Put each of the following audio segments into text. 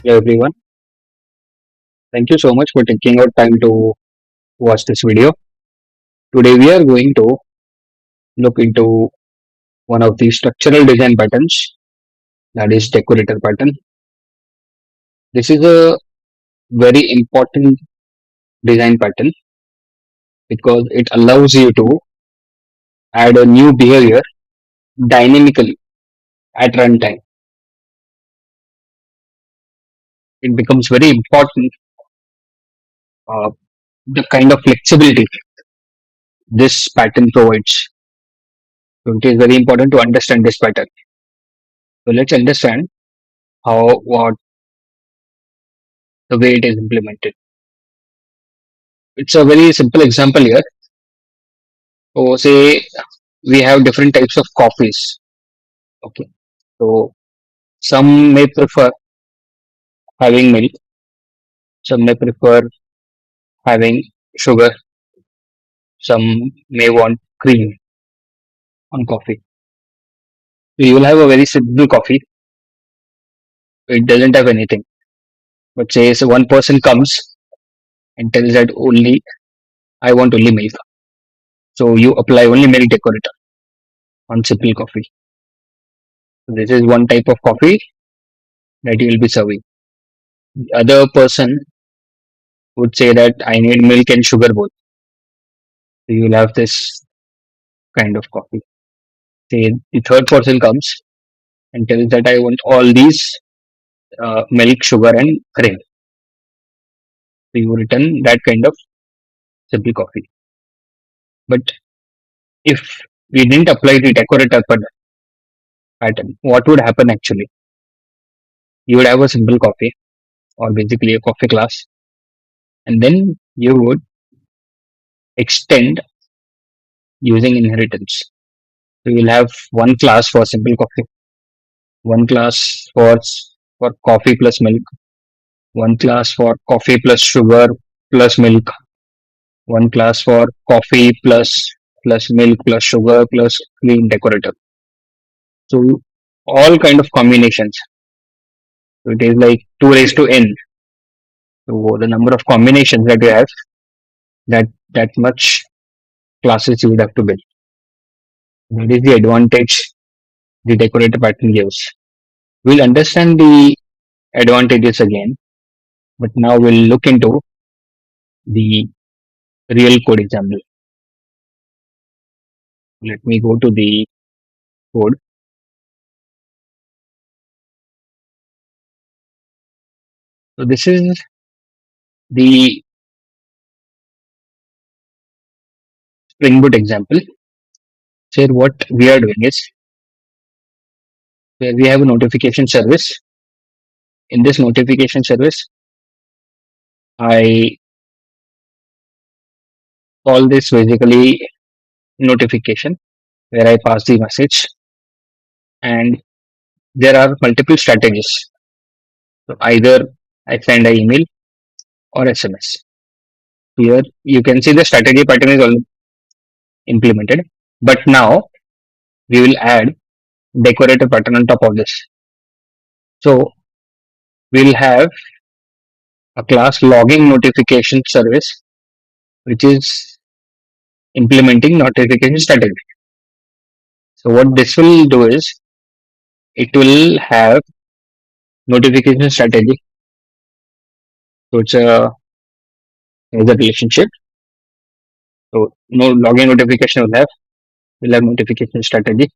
Hello everyone. Thank you so much for taking out time to watch this video. Today we are going to look into one of the structural design patterns, that is decorator pattern. This is a very important design pattern because it allows you to add a new behavior dynamically at runtime. It becomes very important, uh, the kind of flexibility this pattern provides. So it is very important to understand this pattern. So let's understand how what the way it is implemented. It's a very simple example here. So say we have different types of coffees. Okay. So some may prefer having milk, some may prefer having sugar, some may want cream on coffee. So you will have a very simple coffee. It doesn't have anything. But say so one person comes and tells that only I want only milk. So you apply only milk decorator on simple coffee. So this is one type of coffee that you will be serving. The other person would say that I need milk and sugar both. So you will have this kind of coffee. Say the third person comes and tells that I want all these milk, sugar, and cream. So you return that kind of simple coffee. But if we didn't apply the decorator pattern, what would happen actually? You would have a simple coffee or basically a coffee class, and then you would extend using inheritance. So you'll have one class for simple coffee, one class for coffee plus milk, one class for coffee plus sugar plus milk, one class for coffee plus milk plus sugar plus cream decorator. So all kind of combinations. So it is like 2 raised to n. So the number of combinations that you have, that much classes you would have to build. That is the advantage the decorator pattern gives. We'll understand the advantages again, but now we'll look into the real code example. Let me go to the code. So this is the Spring Boot example. So what we are doing is where we have a notification service. In this notification service, I call this basically notification where I pass the message, and there are multiple strategies. So either I send an email or SMS. Here you can see the strategy pattern is all implemented, but now we will add decorator pattern on top of this. So we'll have a class logging notification service which is implementing notification strategy. So what this will do is it will have notification strategy. So it's a relationship. So no login notification will have notification strategy.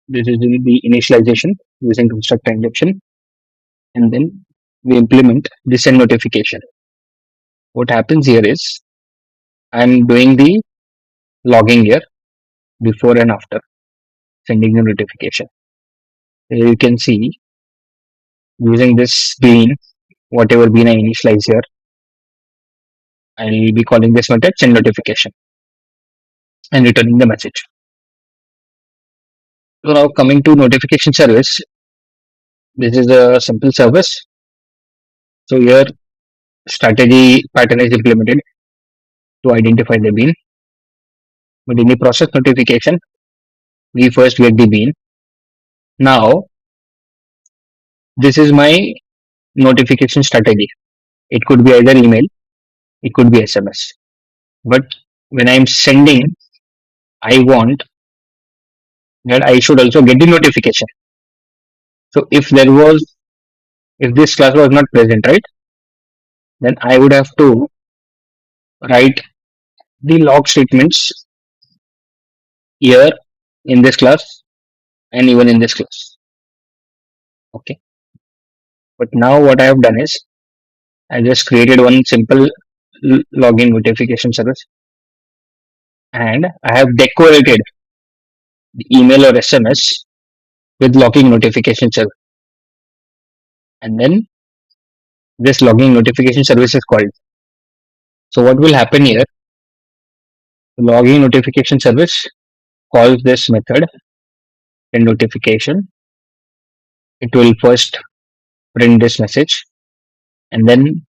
This is the initialization using constructor injection, and then we implement the send notification. What happens here is I'm doing the logging here before and after sending the notification. Here you can see using this bean, whatever bean I initialize here, I'll be calling this method send notification and returning the message. So now coming to notification service, this is a simple service. So here strategy pattern is implemented to identify the bean. But in the process notification, we first get the bean. Now This is my notification strategy. It could be either email, it could be SMS. But when I'm sending, I want that I should also get the notification. So if this class was not present, right, then I would have to write the log statements here in this class and even in this class. Okay. But now what I have done is I just created one simple login notification service, and I have decorated the email or SMS with logging notification service. And then this logging notification service is called. So what will happen here? The logging notification service calls this method in notification. It will first print this message, and then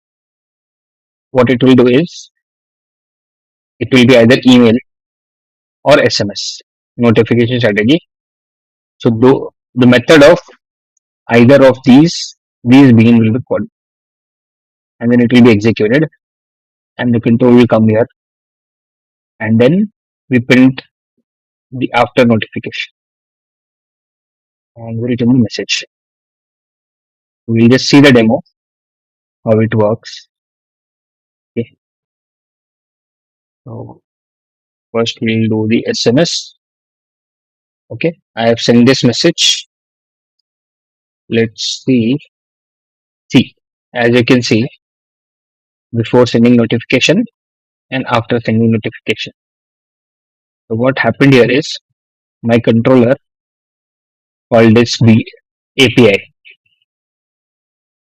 what it will do is it will be either email or SMS notification strategy. So the method of either of these being will be called, and then it will be executed, and the control will come here, and then we print the after notification and we return the message. We'll just see the demo how it works. Okay. So first we'll do the SMS. Okay, I have sent this message. Let's see. See, as you can see, before sending notification and after sending notification. So what happened here is my controller called this B API.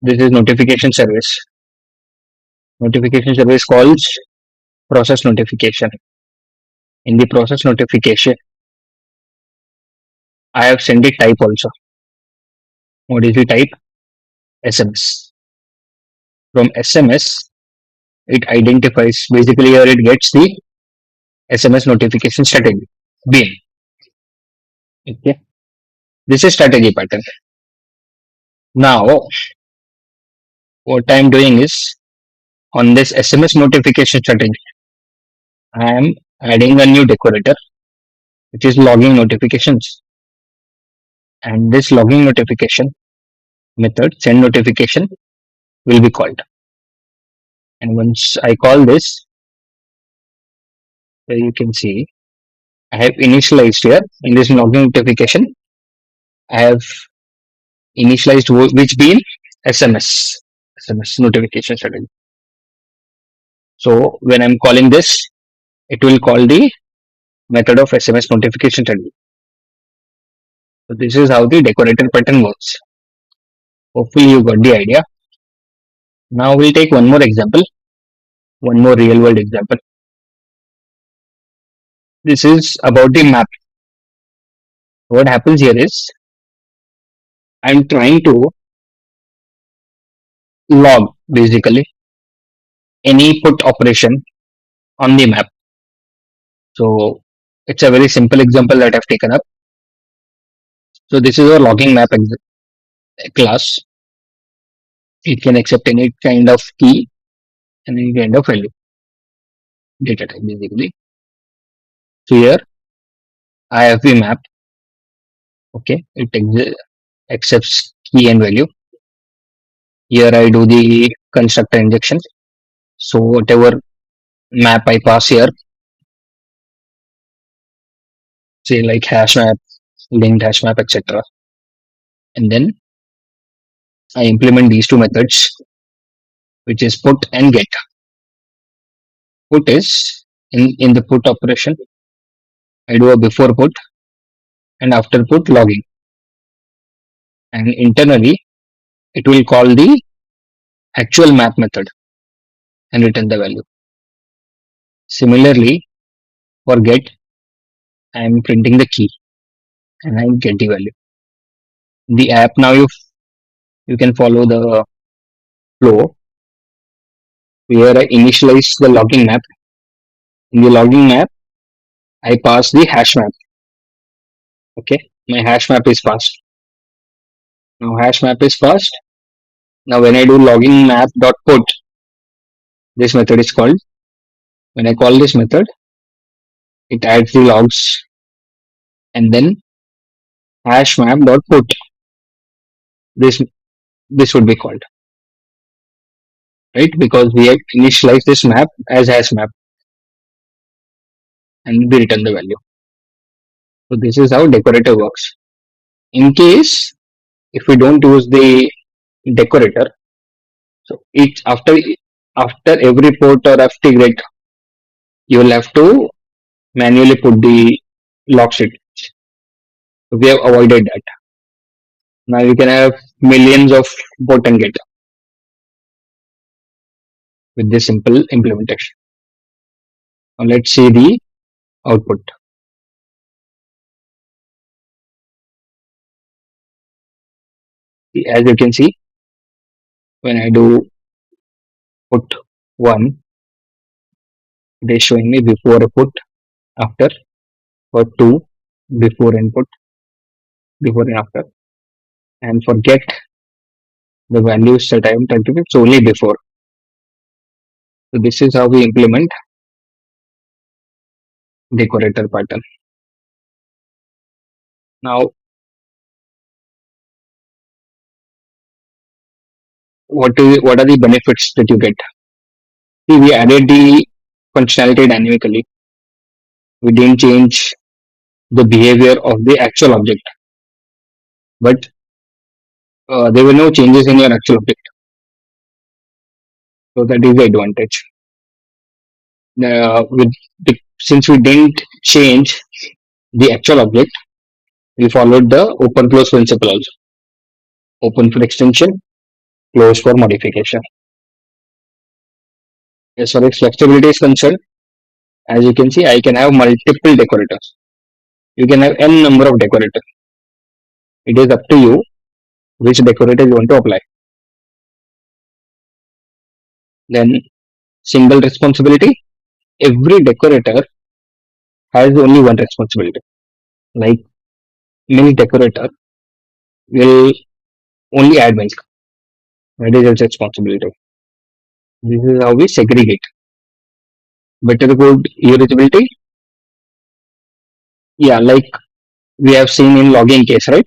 This is notification service. Notification service calls process notification. In the process notification, I have sent the type also. What is the type? SMS. From SMS, it identifies, basically here it gets the SMS notification strategy. Bean. Okay. This is strategy pattern. Now, what I am doing is on this SMS notification strategy, I am adding a new decorator, which is logging notifications. And this logging notification method, send notification, will be called. And once I call this, you can see I have initialized here in this logging notification. I have initialized which being SMS notification strategy. So when I'm calling this, it will call the method of SMS notification strategy. So this is how the decorator pattern works. Hopefully you got the idea. Now we'll take one more example, one more real world example. This is about the map. What happens here is I'm trying to log basically any put operation on the map. So it's a very simple example that I've taken up. So this is a logging map class. It can accept any kind of key and any kind of value, data type basically. So here I have the map. Okay, it accepts key and value. Here I do the constructor injection. So whatever map I pass here, say like hash map, linked hash map, etc. And then I implement these two methods, which is put and get. Put is in the put operation, I do a before put and after put logging. And internally, it will call the actual map method and return the value. Similarly, for get, I am printing the key and I get the value. In the app now you can follow the flow. Here I initialize the logging map. In the logging map, I pass the hash map. Okay, my hash map is passed. Now hash map is passed. Now when I do logging map dot put, this method is called. When I call this method, it adds the logs and then hash map dot put. This this would be called, right? Because we have initialized this map as hash map and we return the value. So this is how decorator works. In case if we don't use the decorator, so each after every port or after grid, you will have to manually put the log sheet. So we have avoided that. Now you can have millions of port and get with this simple implementation. Now let's see the output. As you can see, when I do put one, it is showing me before a put, after, for two, before input, before and after, and for get the values that I am trying to get, so only before. So this is how we implement decorator pattern. Now, what are the benefits that you get? See, we added the functionality dynamically. We didn't change the behavior of the actual object, but there were no changes in your actual object. So that is the advantage. Since we didn't change the actual object, we followed the open close principle also. Open for extension, close for modification. As far as flexibility is concerned, as you can see, I can have multiple decorators. You can have n number of decorators. It is up to you which decorator you want to apply. Then single responsibility. Every decorator has only one responsibility. Like milk decorator will only add milk. That is its responsibility. This is how we segregate. Better code usability. Yeah, like we have seen in logging case, right?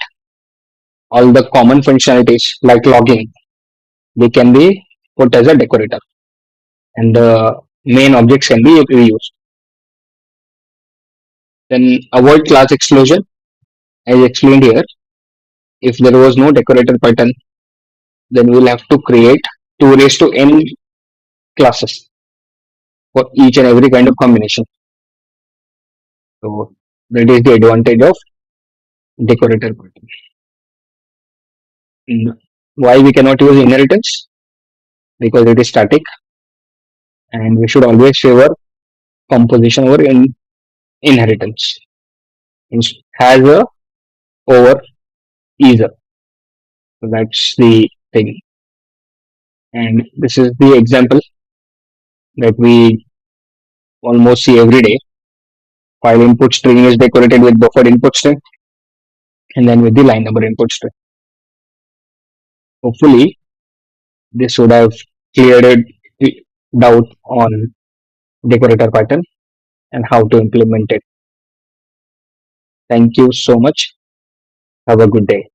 All the common functionalities like logging, they can be put as a decorator, and the main objects can be reused. Then avoid class exclusion, as explained here. If there was no decorator pattern, then we'll have to create 2 raised to n classes for each and every kind of combination. So that is the advantage of decorator pattern. Why we cannot use inheritance? Because it is static, and we should always favor composition over inheritance. Has a over either. So that's the thing. And this is the example that we almost see every day. File input string is decorated with buffer input string and then with the line number input string. Hopefully, this would have cleared a doubt on decorator pattern and how to implement it. Thank you so much. Have a good day.